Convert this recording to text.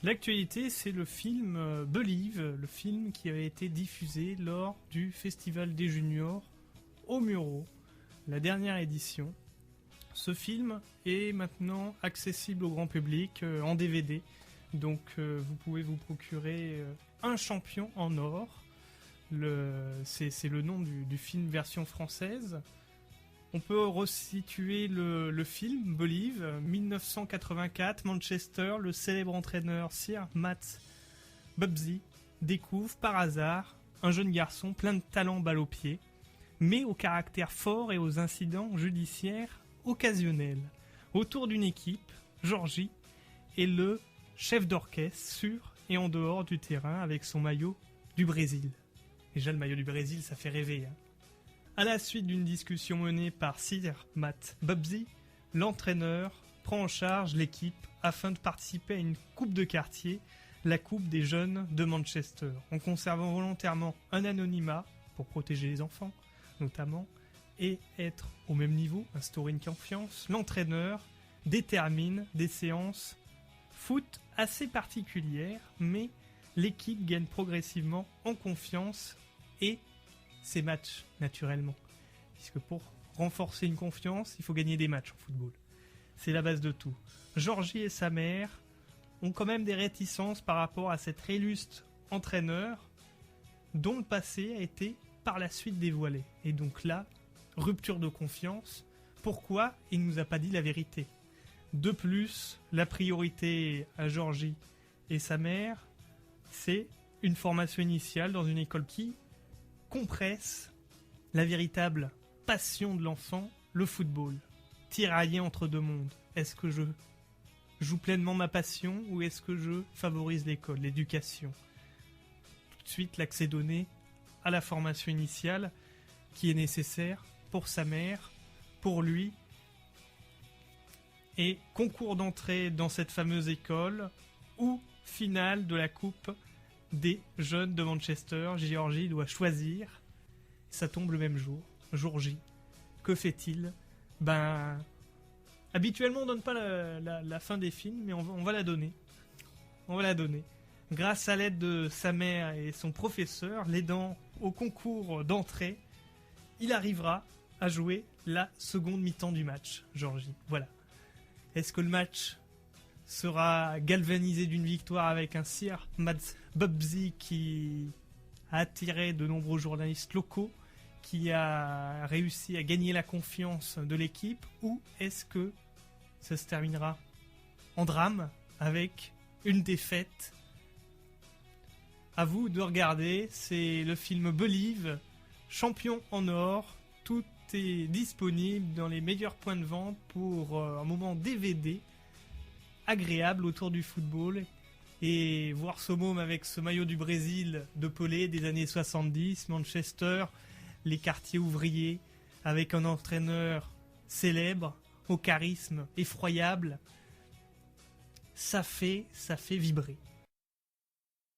L'actualité, c'est le film Believe, le film qui avait été diffusé lors du Festival des Juniors au Muro, la dernière édition. Ce film est maintenant accessible au grand public en DVD, donc vous pouvez vous procurer Un champion en or. C'est le nom du film version française. On peut resituer le film Believe, 1984, Manchester, le célèbre entraîneur Sir Matt Bubsey découvre par hasard un jeune garçon plein de talent balle au pied, mais au caractère fort et aux incidents judiciaires occasionnels. Autour d'une équipe, Georgie est le chef d'orchestre sur et en dehors du terrain avec son maillot du Brésil. Déjà le maillot du Brésil, ça fait rêver. À la suite d'une discussion menée par Sir Matt Bubsey, l'entraîneur prend en charge l'équipe afin de participer à une coupe de quartier, la coupe des jeunes de Manchester, en conservant volontairement un anonymat pour protéger les enfants, notamment, et être au même niveau, instaurer une confiance. L'entraîneur détermine des séances foot assez particulières, mais l'équipe gagne progressivement en confiance et ses matchs, naturellement. Puisque pour renforcer une confiance, il faut gagner des matchs en football. C'est la base de tout. Georgie et sa mère ont quand même des réticences par rapport à cet illustre entraîneur dont le passé a été par la suite dévoilé. Et donc là, rupture de confiance. Pourquoi il ne nous a pas dit la vérité? De plus, la priorité à Georgie et sa mère, c'est une formation initiale dans une école qui compresse la véritable passion de l'enfant, le football. Tiraillé entre deux mondes. Est-ce que je joue pleinement ma passion ou est-ce que je favorise l'école, l'éducation? Tout de suite, l'accès donné à la formation initiale qui est nécessaire pour sa mère, pour lui, et concours d'entrée dans cette fameuse école ou finale de la coupe des jeunes de Manchester. Georgie doit choisir. Ça tombe le même jour. Jour J. Que fait-il? Habituellement on donne pas la fin des films, mais on va la donner. On va la donner. Grâce à l'aide de sa mère et son professeur, l'aidant au concours d'entrée, il arrivera à jouer la seconde mi-temps du match, Georgie. Voilà. Est-ce que le match sera galvanisé d'une victoire avec un Sir Matt Bubsey qui a attiré de nombreux journalistes locaux, qui a réussi à gagner la confiance de l'équipe, ou est-ce que ça se terminera en drame avec une défaite? À vous de regarder, c'est le film Believe, champion en or. Tout est disponible dans les meilleurs points de vente pour un moment DVD agréable autour du football. Et voir ce môme avec ce maillot du Brésil de Pelé des années 70, Manchester, les quartiers ouvriers, avec un entraîneur célèbre, au charisme effroyable, ça fait vibrer.